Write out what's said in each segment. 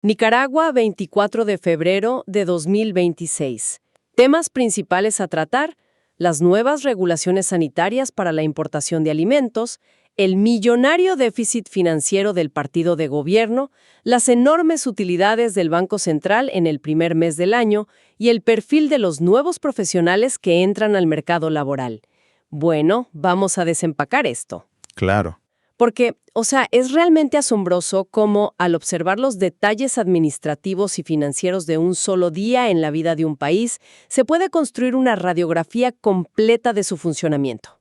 Nicaragua, 24 de febrero de 2026. Temas principales a tratar: las nuevas regulaciones sanitarias para la importación de alimentos, el millonario déficit financiero del partido de gobierno, las enormes utilidades del Banco Central en el primer mes del año y el perfil de los nuevos profesionales que entran al mercado laboral. Bueno, vamos a desempacar esto. Claro. Porque, es realmente asombroso cómo, al observar los detalles administrativos y financieros de un solo día en la vida de un país, se puede construir una radiografía completa de su funcionamiento.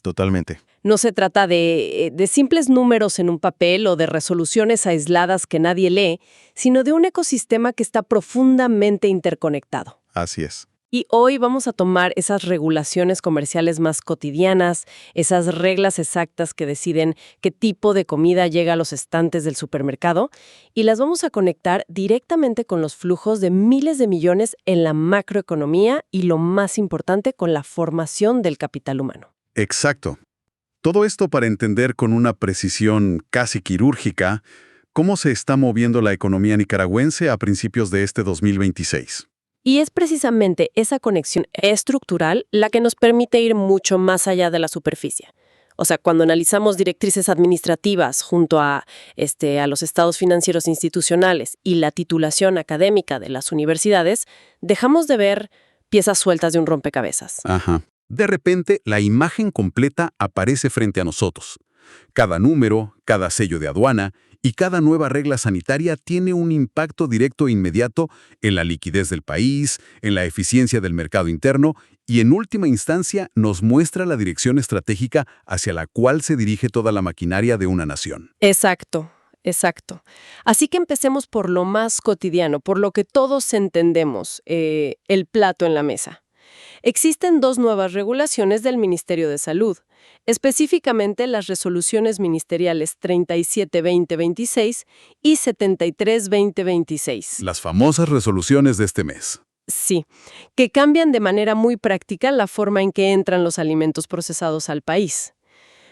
Totalmente. No se trata de simples números en un papel o de resoluciones aisladas que nadie lee, sino de un ecosistema que está profundamente interconectado. Así es. Y hoy vamos a tomar esas regulaciones comerciales más cotidianas, esas reglas exactas que deciden qué tipo de comida llega a los estantes del supermercado, y las vamos a conectar directamente con los flujos de miles de millones en la macroeconomía y, lo más importante, con la formación del capital humano. Exacto. Todo esto para entender con una precisión casi quirúrgica cómo se está moviendo la economía nicaragüense a principios de este 2026. Y es precisamente esa conexión estructural la que nos permite ir mucho más allá de la superficie. Cuando analizamos directrices administrativas junto a los estados financieros institucionales y la titulación académica de las universidades, dejamos de ver piezas sueltas de un rompecabezas. Ajá. De repente, la imagen completa aparece frente a nosotros. Cada número, cada sello de aduana y cada nueva regla sanitaria tiene un impacto directo e inmediato en la liquidez del país, en la eficiencia del mercado interno y, en última instancia, nos muestra la dirección estratégica hacia la cual se dirige toda la maquinaria de una nación. Exacto. Así que empecemos por lo más cotidiano, por lo que todos entendemos, el plato en la mesa. Existen dos nuevas regulaciones del Ministerio de Salud, específicamente las resoluciones ministeriales 37-2026 y 73-2026. Las famosas resoluciones de este mes. Sí, que cambian de manera muy práctica la forma en que entran los alimentos procesados al país.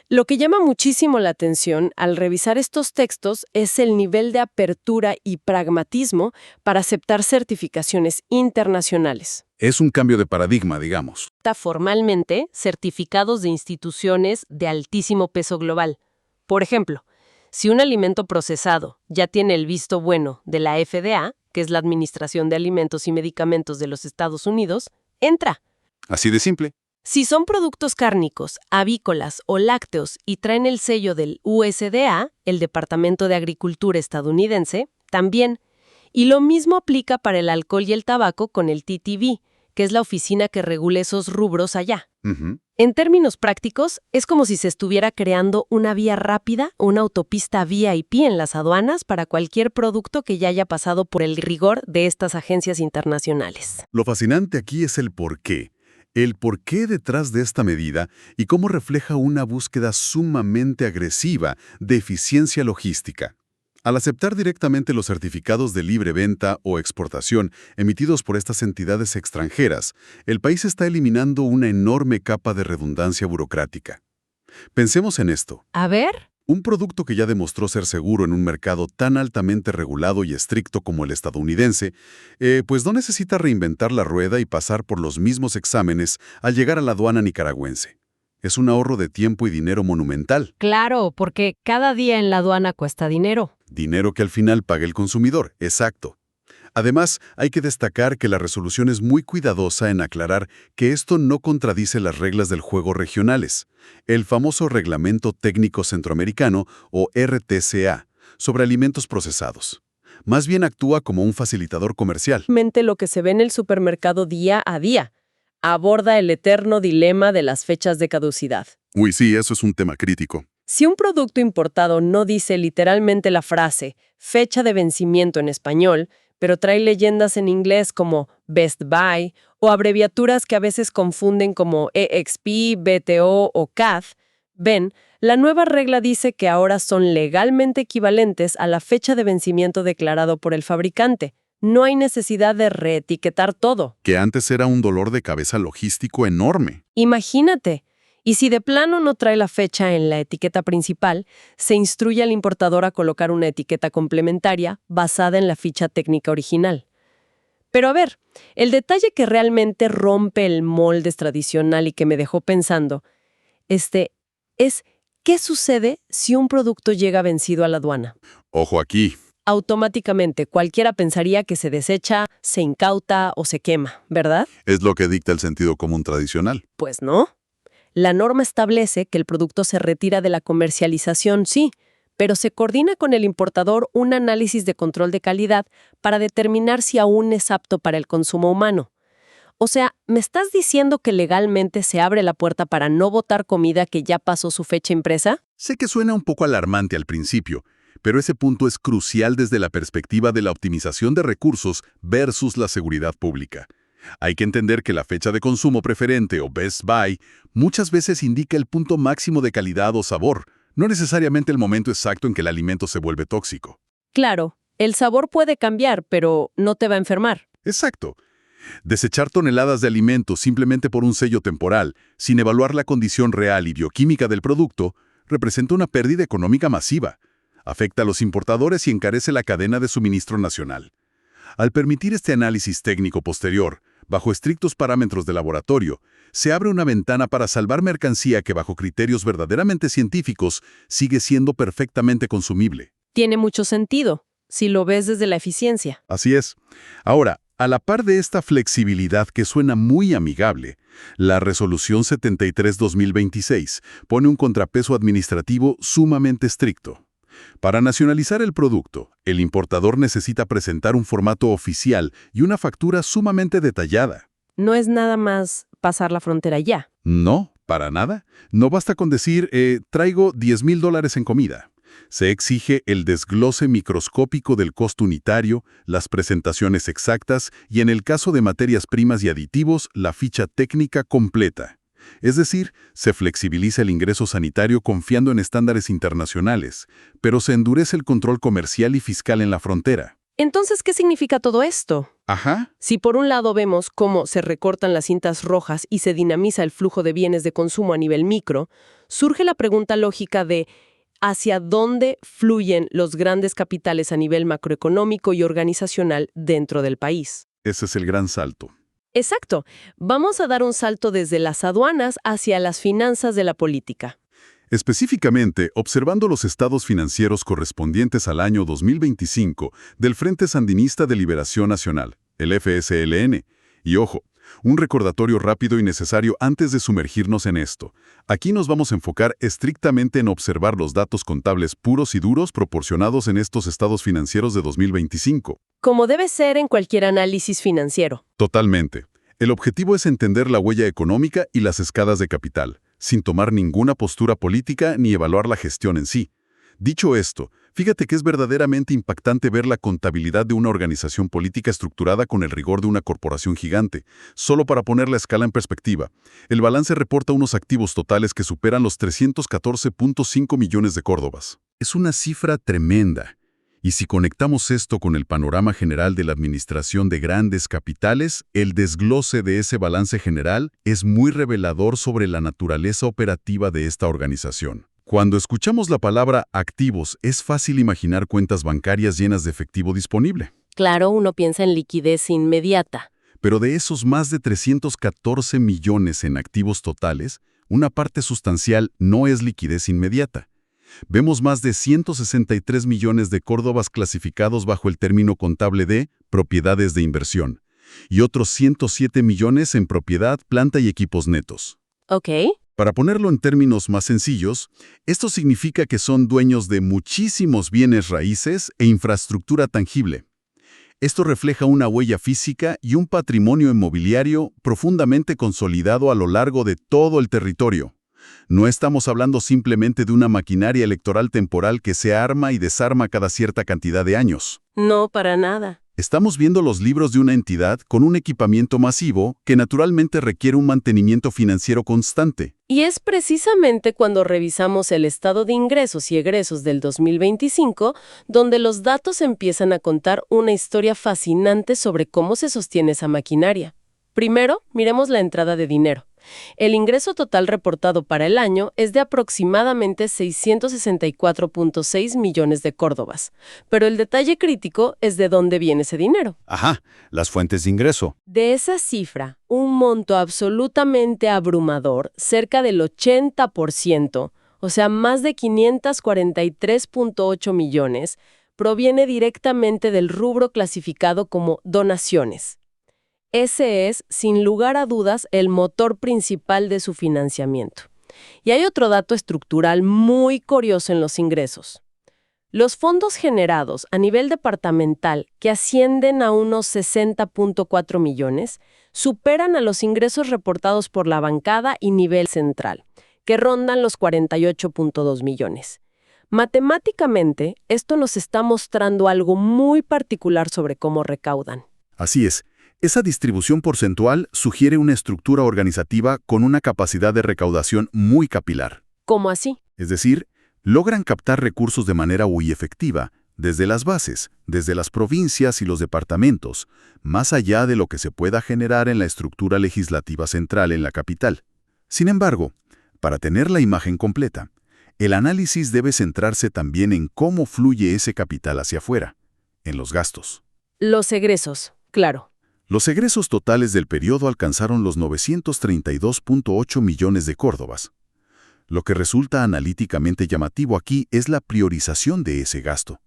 Lo que llama muchísimo la atención al revisar estos textos es el nivel de apertura y pragmatismo para aceptar certificaciones internacionales. Es un cambio de paradigma, digamos. Formalmente certificados de instituciones de altísimo peso global. Por ejemplo, si un alimento procesado ya tiene el visto bueno de la FDA, que es la Administración de Alimentos y Medicamentos de los Estados Unidos, entra. Así de simple. Si son productos cárnicos, avícolas o lácteos y traen el sello del USDA, el Departamento de Agricultura estadounidense, también. Y lo mismo aplica para el alcohol y el tabaco con el TTB, que es la oficina que regula esos rubros allá. En términos prácticos, es como si se estuviera creando una vía rápida, una autopista VIP en las aduanas para cualquier producto que ya haya pasado por el rigor de estas agencias internacionales. Lo fascinante aquí es el porqué. El porqué detrás de esta medida y cómo refleja una búsqueda sumamente agresiva de eficiencia logística. Al aceptar directamente los certificados de libre venta o exportación emitidos por estas entidades extranjeras, el país está eliminando una enorme capa de redundancia burocrática. Pensemos en esto. A ver. Un producto que ya demostró ser seguro en un mercado tan altamente regulado y estricto como el estadounidense, pues no necesita reinventar la rueda y pasar por los mismos exámenes al llegar a la aduana nicaragüense. Es un ahorro de tiempo y dinero monumental. Claro, porque cada día en la aduana cuesta dinero. Dinero que al final paga el consumidor, exacto. Además, hay que destacar que la resolución es muy cuidadosa en aclarar que esto no contradice las reglas del juego regionales, el famoso Reglamento Técnico Centroamericano, o RTCA, sobre alimentos procesados. Más bien actúa como un facilitador comercial. Lo que se ve en el supermercado día a día. Aborda el eterno dilema de las fechas de caducidad. Uy, sí, eso es un tema crítico. Si un producto importado no dice literalmente la frase fecha de vencimiento en español, pero trae leyendas en inglés como Best Buy o abreviaturas que a veces confunden como EXP, BTO o CAD, la nueva regla dice que ahora son legalmente equivalentes a la fecha de vencimiento declarado por el fabricante. No hay necesidad de reetiquetar todo. Que antes era un dolor de cabeza logístico enorme. Imagínate. Y si de plano no trae la fecha en la etiqueta principal, se instruye al importador a colocar una etiqueta complementaria basada en la ficha técnica original. Pero a ver, el detalle que realmente rompe el molde tradicional y que me dejó pensando, es ¿qué sucede si un producto llega vencido a la aduana? Ojo aquí. Automáticamente cualquiera pensaría que se desecha, se incauta o se quema, ¿verdad? Es lo que dicta el sentido común tradicional. Pues no. La norma establece que el producto se retira de la comercialización, sí, pero se coordina con el importador un análisis de control de calidad para determinar si aún es apto para el consumo humano. O sea, ¿me estás diciendo que legalmente se abre la puerta para no botar comida que ya pasó su fecha impresa? Sé que suena un poco alarmante al principio, pero ese punto es crucial desde la perspectiva de la optimización de recursos versus la seguridad pública. Hay que entender que la fecha de consumo preferente o best buy muchas veces indica el punto máximo de calidad o sabor, no necesariamente el momento exacto en que el alimento se vuelve tóxico. Claro, el sabor puede cambiar, pero no te va a enfermar. Exacto. Desechar toneladas de alimentos simplemente por un sello temporal, sin evaluar la condición real y bioquímica del producto, representa una pérdida económica masiva. Afecta a los importadores y encarece la cadena de suministro nacional. Al permitir este análisis técnico posterior, bajo estrictos parámetros de laboratorio, se abre una ventana para salvar mercancía que bajo criterios verdaderamente científicos sigue siendo perfectamente consumible. Tiene mucho sentido, si lo ves desde la eficiencia. Así es. Ahora, a la par de esta flexibilidad que suena muy amigable, la Resolución 73/2026 pone un contrapeso administrativo sumamente estricto. Para nacionalizar el producto, el importador necesita presentar un formato oficial y una factura sumamente detallada. No es nada más pasar la frontera ya. No, para nada. No basta con decir, traigo $10,000 en comida. Se exige el desglose microscópico del costo unitario, las presentaciones exactas y, en el caso de materias primas y aditivos, la ficha técnica completa. Es decir, se flexibiliza el ingreso sanitario confiando en estándares internacionales, pero se endurece el control comercial y fiscal en la frontera. Entonces, ¿qué significa todo esto? Ajá. Si por un lado vemos cómo se recortan las cintas rojas y se dinamiza el flujo de bienes de consumo a nivel micro, surge la pregunta lógica de ¿hacia dónde fluyen los grandes capitales a nivel macroeconómico y organizacional dentro del país? Ese es el gran salto. Exacto. Vamos a dar un salto desde las aduanas hacia las finanzas de la política. Específicamente, observando los estados financieros correspondientes al año 2025 del Frente Sandinista de Liberación Nacional, el FSLN. Y ojo, un recordatorio rápido y necesario antes de sumergirnos en esto. Aquí nos vamos a enfocar estrictamente en observar los datos contables puros y duros proporcionados en estos estados financieros de 2025. Como debe ser en cualquier análisis financiero. Totalmente. El objetivo es entender la huella económica y las escadas de capital, sin tomar ninguna postura política ni evaluar la gestión en sí. Dicho esto, fíjate que es verdaderamente impactante ver la contabilidad de una organización política estructurada con el rigor de una corporación gigante. Solo para poner la escala en perspectiva, el balance reporta unos activos totales que superan los 314.5 millones de córdobas. Es una cifra tremenda. Y si conectamos esto con el panorama general de la administración de grandes capitales, el desglose de ese balance general es muy revelador sobre la naturaleza operativa de esta organización. Cuando escuchamos la palabra activos, es fácil imaginar cuentas bancarias llenas de efectivo disponible. Claro, uno piensa en liquidez inmediata. Pero de esos más de 314 millones en activos totales, una parte sustancial no es liquidez inmediata. Vemos más de 163 millones de córdobas clasificados bajo el término contable de propiedades de inversión y otros 107 millones en propiedad, planta y equipos netos. Ok. Para ponerlo en términos más sencillos, esto significa que son dueños de muchísimos bienes raíces e infraestructura tangible. Esto refleja una huella física y un patrimonio inmobiliario profundamente consolidado a lo largo de todo el territorio. No estamos hablando simplemente de una maquinaria electoral temporal que se arma y desarma cada cierta cantidad de años. No, para nada. Estamos viendo los libros de una entidad con un equipamiento masivo que naturalmente requiere un mantenimiento financiero constante. Y es precisamente cuando revisamos el estado de ingresos y egresos del 2025 donde los datos empiezan a contar una historia fascinante sobre cómo se sostiene esa maquinaria. Primero, miremos la entrada de dinero. El ingreso total reportado para el año es de aproximadamente 664.6 millones de córdobas, pero el detalle crítico es de dónde viene ese dinero. Ajá, las fuentes de ingreso. De esa cifra, un monto absolutamente abrumador, cerca del 80%, o sea, más de 543.8 millones, proviene directamente del rubro clasificado como donaciones. Ese es, sin lugar a dudas, el motor principal de su financiamiento. Y hay otro dato estructural muy curioso en los ingresos. Los fondos generados a nivel departamental, que ascienden a unos 60.4 millones, superan a los ingresos reportados por la bancada y nivel central, que rondan los 48.2 millones. Matemáticamente, esto nos está mostrando algo muy particular sobre cómo recaudan. Así es. Esa distribución porcentual sugiere una estructura organizativa con una capacidad de recaudación muy capilar. ¿Cómo así? Es decir, logran captar recursos de manera muy efectiva, desde las bases, desde las provincias y los departamentos, más allá de lo que se pueda generar en la estructura legislativa central en la capital. Sin embargo, para tener la imagen completa, el análisis debe centrarse también en cómo fluye ese capital hacia afuera, en los gastos. Los egresos, claro. Los egresos totales del periodo alcanzaron los 932.8 millones de córdobas. Lo que resulta analíticamente llamativo aquí es la priorización de ese gasto.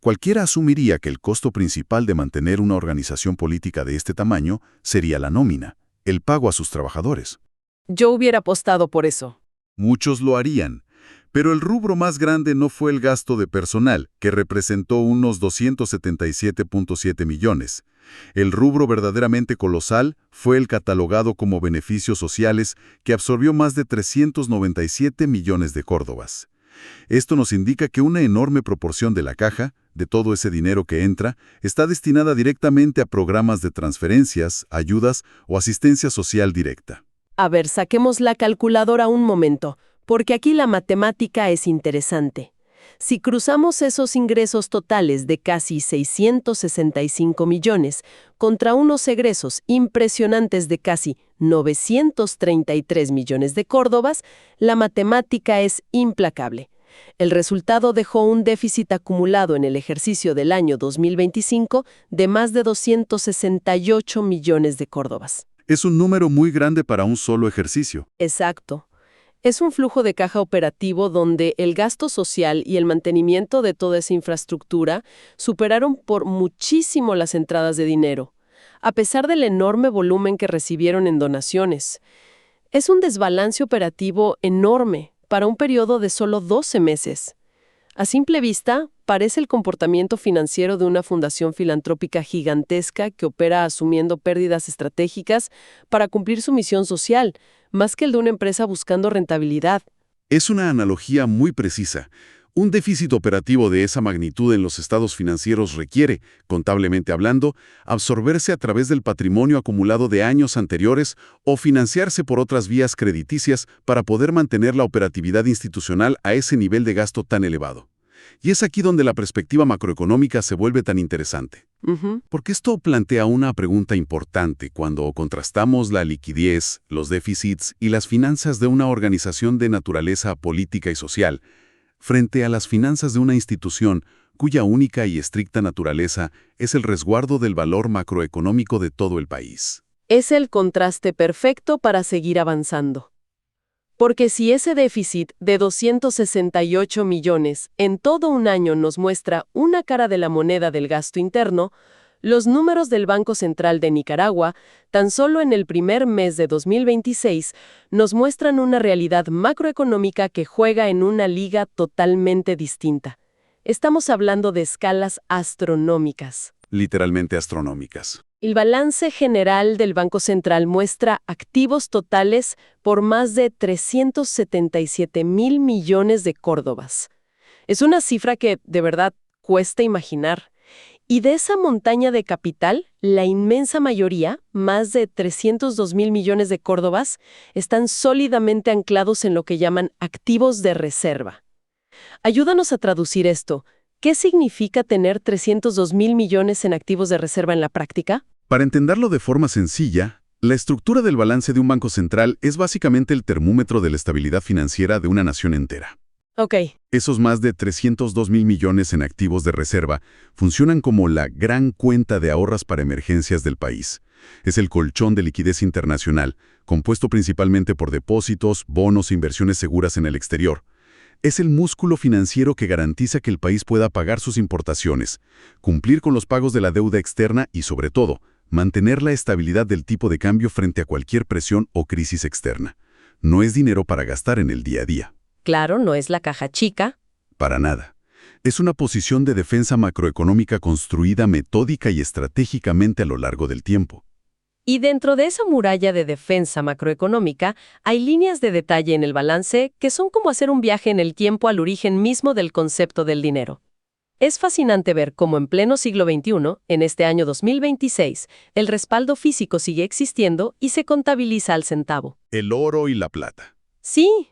Cualquiera asumiría que el costo principal de mantener una organización política de este tamaño sería la nómina, el pago a sus trabajadores. Yo hubiera apostado por eso. Muchos lo harían, pero el rubro más grande no fue el gasto de personal, que representó unos 277.7 millones. El rubro verdaderamente colosal fue el catalogado como beneficios sociales, que absorbió más de 397 millones de córdobas. Esto nos indica que una enorme proporción de la caja, de todo ese dinero que entra, está destinada directamente a programas de transferencias, ayudas o asistencia social directa. A ver, saquemos la calculadora un momento, porque aquí la matemática es interesante. Si cruzamos esos ingresos totales de casi 665 millones contra unos egresos impresionantes de casi 933 millones de córdobas, la matemática es implacable. El resultado dejó un déficit acumulado en el ejercicio del año 2025 de más de 268 millones de córdobas. Es un número muy grande para un solo ejercicio. Exacto. Es un flujo de caja operativo donde el gasto social y el mantenimiento de toda esa infraestructura superaron por muchísimo las entradas de dinero, a pesar del enorme volumen que recibieron en donaciones. Es un desbalance operativo enorme para un periodo de solo 12 meses. A simple vista, parece el comportamiento financiero de una fundación filantrópica gigantesca que opera asumiendo pérdidas estratégicas para cumplir su misión social, más que el de una empresa buscando rentabilidad. Es una analogía muy precisa. Un déficit operativo de esa magnitud en los estados financieros requiere, contablemente hablando, absorberse a través del patrimonio acumulado de años anteriores o financiarse por otras vías crediticias para poder mantener la operatividad institucional a ese nivel de gasto tan elevado. Y es aquí donde la perspectiva macroeconómica se vuelve tan interesante. Porque esto plantea una pregunta importante cuando contrastamos la liquidez, los déficits y las finanzas de una organización de naturaleza política y social frente a las finanzas de una institución cuya única y estricta naturaleza es el resguardo del valor macroeconómico de todo el país. Es el contraste perfecto para seguir avanzando. Porque si ese déficit de 268 millones en todo un año nos muestra una cara de la moneda del gasto interno, los números del Banco Central de Nicaragua, tan solo en el primer mes de 2026, nos muestran una realidad macroeconómica que juega en una liga totalmente distinta. Estamos hablando de escalas astronómicas. Literalmente astronómicas. El balance general del Banco Central muestra activos totales por más de 377.000 millones de córdobas. Es una cifra que, de verdad, cuesta imaginar. Y de esa montaña de capital, la inmensa mayoría, más de 302.000 millones de córdobas, están sólidamente anclados en lo que llaman activos de reserva. Ayúdanos a traducir esto. ¿Qué significa tener 302.000 millones en activos de reserva en la práctica? Para entenderlo de forma sencilla, La estructura del balance de un banco central es básicamente el termómetro de la estabilidad financiera de una nación entera. Ok. Esos más de 302.000 millones en activos de reserva funcionan como la gran cuenta de ahorros para emergencias del país. Es el colchón de liquidez internacional, compuesto principalmente por depósitos, bonos e inversiones seguras en el exterior. Es el músculo financiero que garantiza que el país pueda pagar sus importaciones, cumplir con los pagos de la deuda externa y, sobre todo, mantener la estabilidad del tipo de cambio frente a cualquier presión o crisis externa. No es dinero para gastar en el día a día. Claro, no es la caja chica. Para nada. Es una posición de defensa macroeconómica construida metódica y estratégicamente a lo largo del tiempo. Y dentro de esa muralla de defensa macroeconómica, hay líneas de detalle en el balance que son como hacer un viaje en el tiempo al origen mismo del concepto del dinero. Es fascinante ver cómo en pleno siglo XXI, en este año 2026, el respaldo físico sigue existiendo y se contabiliza al centavo. El oro y la plata. Sí,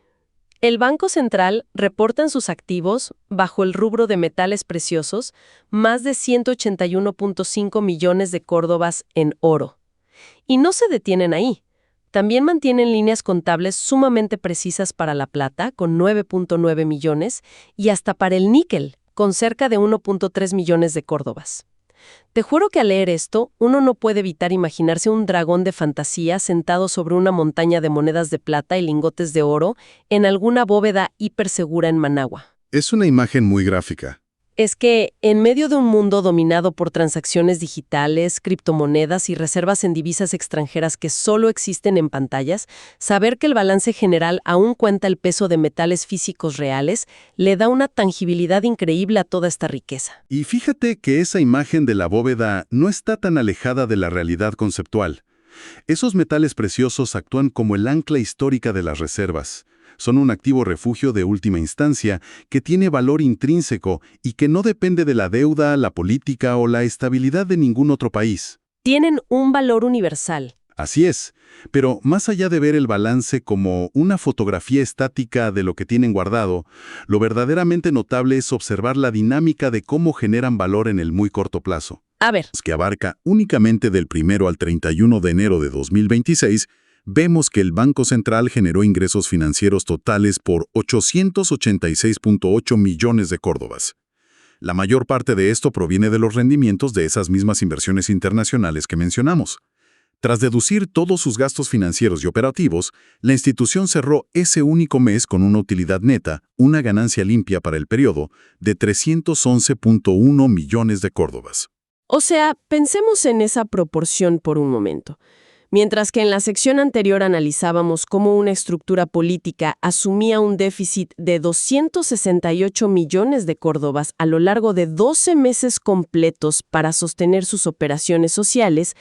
el Banco Central reporta en sus activos, bajo el rubro de metales preciosos, más de 181.5 millones de córdobas en oro. Y no se detienen ahí. También mantienen líneas contables sumamente precisas para la plata, con 9.9 millones, y hasta para el níquel, con cerca de 1.3 millones de córdobas. Te juro que al leer esto, uno no puede evitar imaginarse un dragón de fantasía sentado sobre una montaña de monedas de plata y lingotes de oro en alguna bóveda hipersegura en Managua. Es una imagen muy gráfica. Es que, en medio de un mundo dominado por transacciones digitales, criptomonedas y reservas en divisas extranjeras que solo existen en pantallas, saber que el balance general aún cuenta el peso de metales físicos reales le da una tangibilidad increíble a toda esta riqueza. Y fíjate que esa imagen de la bóveda no está tan alejada de la realidad conceptual. Esos metales preciosos actúan como el ancla histórica de las reservas. Son un activo refugio de última instancia que tiene valor intrínseco y que no depende de la deuda, la política o la estabilidad de ningún otro país. Tienen un valor universal. Así es, pero más allá de ver el balance como una fotografía estática de lo que tienen guardado, lo verdaderamente notable es observar la dinámica de cómo generan valor en el muy corto plazo. A ver. Que abarca únicamente del 1 al 31 de enero de 2026, vemos que el Banco Central generó ingresos financieros totales por 886.8 millones de córdobas. La mayor parte de esto proviene de los rendimientos de esas mismas inversiones internacionales que mencionamos. Tras deducir todos sus gastos financieros y operativos, la institución cerró ese único mes con una utilidad neta, una ganancia limpia para el periodo, de 311.1 millones de córdobas. O sea, pensemos en esa proporción por un momento. Mientras que en la sección anterior analizábamos cómo una estructura política asumía un déficit de 268 millones de córdobas a lo largo de 12 meses completos para sostener sus operaciones sociales,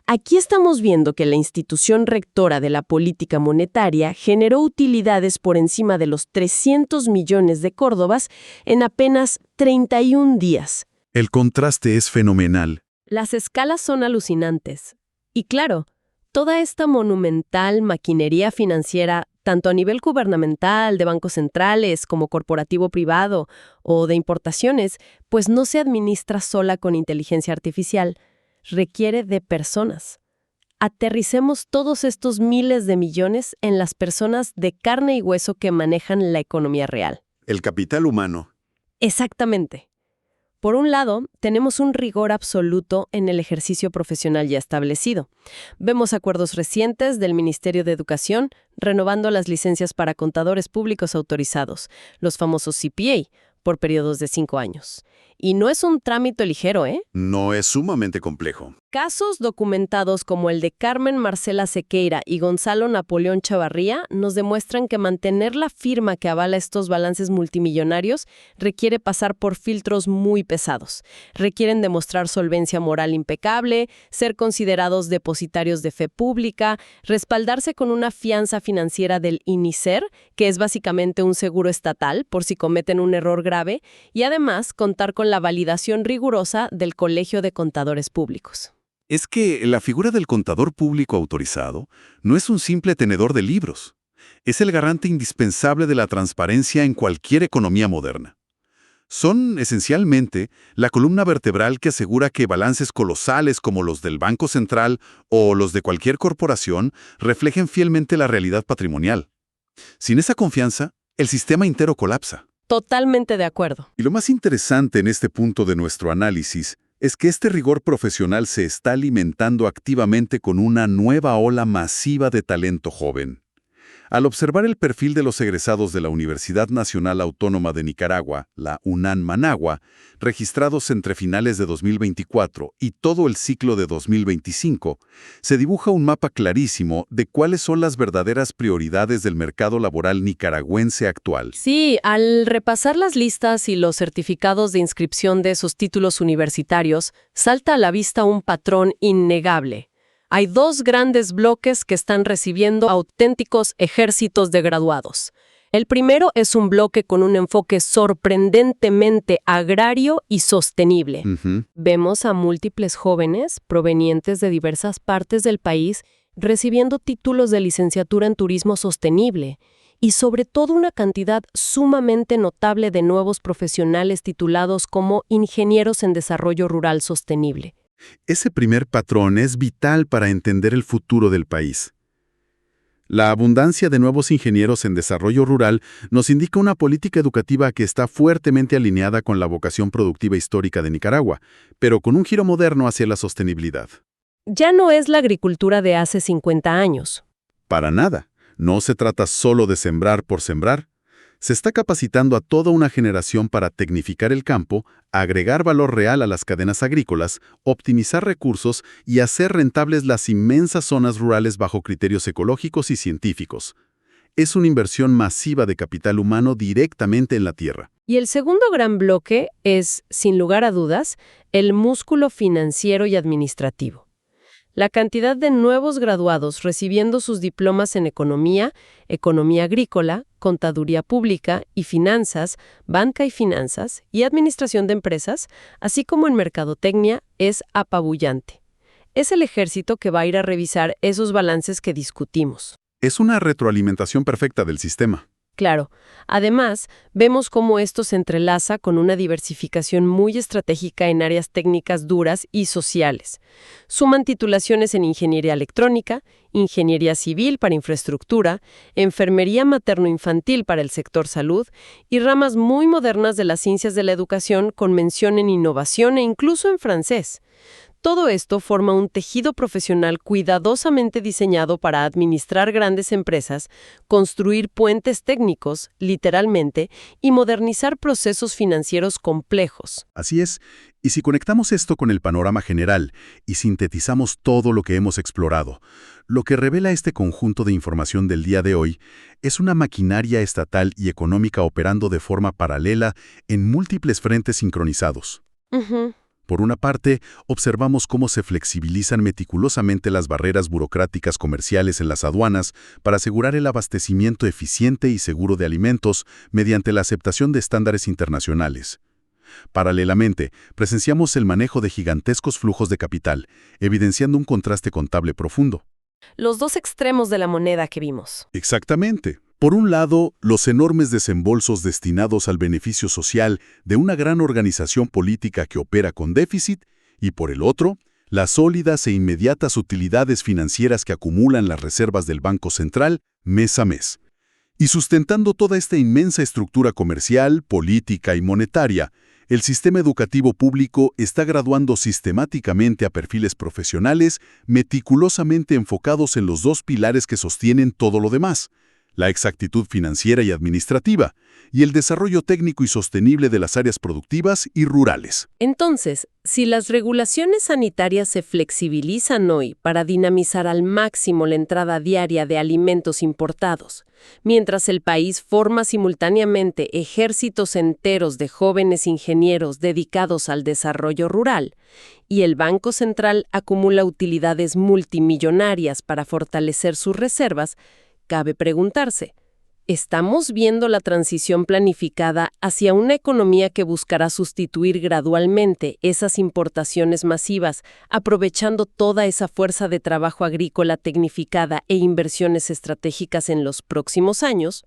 aquí estamos viendo que la institución rectora de la política monetaria generó utilidades por encima de los 300 millones de córdobas en apenas 31 días. El contraste es fenomenal. Las escalas son alucinantes. Y claro, toda esta monumental maquinería financiera, tanto a nivel gubernamental, de bancos centrales, como corporativo privado o de importaciones, pues no se administra sola con inteligencia artificial, requiere de personas. Aterricemos todos estos miles de millones en las personas de carne y hueso que manejan la economía real. El capital humano. Exactamente. Por un lado, tenemos un rigor absoluto en el ejercicio profesional ya establecido. Vemos acuerdos recientes del Ministerio de Educación renovando las licencias para contadores públicos autorizados, los famosos CPA, por periodos de 5 años. Y no es un trámite ligero, ¿eh? No es sumamente complejo. Casos documentados como el de Carmen Marcela Sequeira y Gonzalo Napoleón Chavarría nos demuestran que mantener la firma que avala estos balances multimillonarios requiere pasar por filtros muy pesados. Requieren demostrar solvencia moral impecable, ser considerados depositarios de fe pública, respaldarse con una fianza financiera del INICER, que es básicamente un seguro estatal por si cometen un error grave, y además contar con la validación rigurosa del Colegio de Contadores Públicos. Es que la figura del contador público autorizado no es un simple tenedor de libros. Es el garante indispensable de la transparencia en cualquier economía moderna. Son, esencialmente, la columna vertebral que asegura que balances colosales como los del Banco Central o los de cualquier corporación reflejen fielmente la realidad patrimonial. Sin esa confianza, el sistema entero colapsa. Totalmente de acuerdo. Y lo más interesante en este punto de nuestro análisis es que este rigor profesional se está alimentando activamente con una nueva ola masiva de talento joven. Al observar el perfil de los egresados de la Universidad Nacional Autónoma de Nicaragua, la UNAM Managua, registrados entre finales de 2024 y todo el ciclo de 2025, se dibuja un mapa clarísimo de cuáles son las verdaderas prioridades del mercado laboral nicaragüense actual. Sí, al repasar las listas y los certificados de inscripción de esos títulos universitarios, salta a la vista un patrón innegable. Hay dos grandes bloques que están recibiendo auténticos ejércitos de graduados. El primero es un bloque con un enfoque sorprendentemente agrario y sostenible. Vemos a múltiples jóvenes provenientes de diversas partes del país recibiendo títulos de licenciatura en turismo sostenible y sobre todo una cantidad sumamente notable de nuevos profesionales titulados como ingenieros en desarrollo rural sostenible. Ese primer patrón es vital para entender el futuro del país. La abundancia de nuevos ingenieros en desarrollo rural nos indica una política educativa que está fuertemente alineada con la vocación productiva histórica de Nicaragua, pero con un giro moderno hacia la sostenibilidad. Ya no es la agricultura de hace 50 años. Para nada. No se trata solo de sembrar por sembrar. Se está capacitando a toda una generación para tecnificar el campo, agregar valor real a las cadenas agrícolas, optimizar recursos y hacer rentables las inmensas zonas rurales bajo criterios ecológicos y científicos. Es una inversión masiva de capital humano directamente en la tierra. Y el segundo gran bloque es, sin lugar a dudas, el músculo financiero y administrativo. La cantidad de nuevos graduados recibiendo sus diplomas en economía agrícola, contaduría pública y finanzas, banca y administración de empresas, así como en mercadotecnia, es apabullante. Es el ejército que va a ir a revisar esos balances que discutimos. Es una retroalimentación perfecta del sistema. Claro. Además, vemos cómo esto se entrelaza con una diversificación muy estratégica en áreas técnicas duras y sociales. Suman titulaciones en ingeniería electrónica, ingeniería civil para infraestructura, enfermería materno-infantil para el sector salud y ramas muy modernas de las ciencias de la educación con mención en innovación e incluso en francés. Todo esto forma un tejido profesional cuidadosamente diseñado para administrar grandes empresas, construir puentes técnicos, literalmente, y modernizar procesos financieros complejos. Así es, y si conectamos esto con el panorama general y sintetizamos todo lo que hemos explorado, lo que revela este conjunto de información del día de hoy es una maquinaria estatal y económica operando de forma paralela en múltiples frentes sincronizados. Por una parte, observamos cómo se flexibilizan meticulosamente las barreras burocráticas comerciales en las aduanas para asegurar el abastecimiento eficiente y seguro de alimentos mediante la aceptación de estándares internacionales. Paralelamente, presenciamos el manejo de gigantescos flujos de capital, evidenciando un contraste contable profundo. Los dos extremos de la moneda que vimos. Exactamente. Por un lado, los enormes desembolsos destinados al beneficio social de una gran organización política que opera con déficit, y por el otro, las sólidas e inmediatas utilidades financieras que acumulan las reservas del Banco Central mes a mes. Y sustentando toda esta inmensa estructura comercial, política y monetaria, el sistema educativo público está graduando sistemáticamente a perfiles profesionales meticulosamente enfocados en los dos pilares que sostienen todo lo demás: la exactitud financiera y administrativa, y el desarrollo técnico y sostenible de las áreas productivas y rurales. Entonces, si las regulaciones sanitarias se flexibilizan hoy para dinamizar al máximo la entrada diaria de alimentos importados, mientras el país forma simultáneamente ejércitos enteros de jóvenes ingenieros dedicados al desarrollo rural, y el Banco Central acumula utilidades multimillonarias para fortalecer sus reservas, cabe preguntarse, ¿estamos viendo la transición planificada hacia una economía que buscará sustituir gradualmente esas importaciones masivas, aprovechando toda esa fuerza de trabajo agrícola tecnificada e inversiones estratégicas en los próximos años?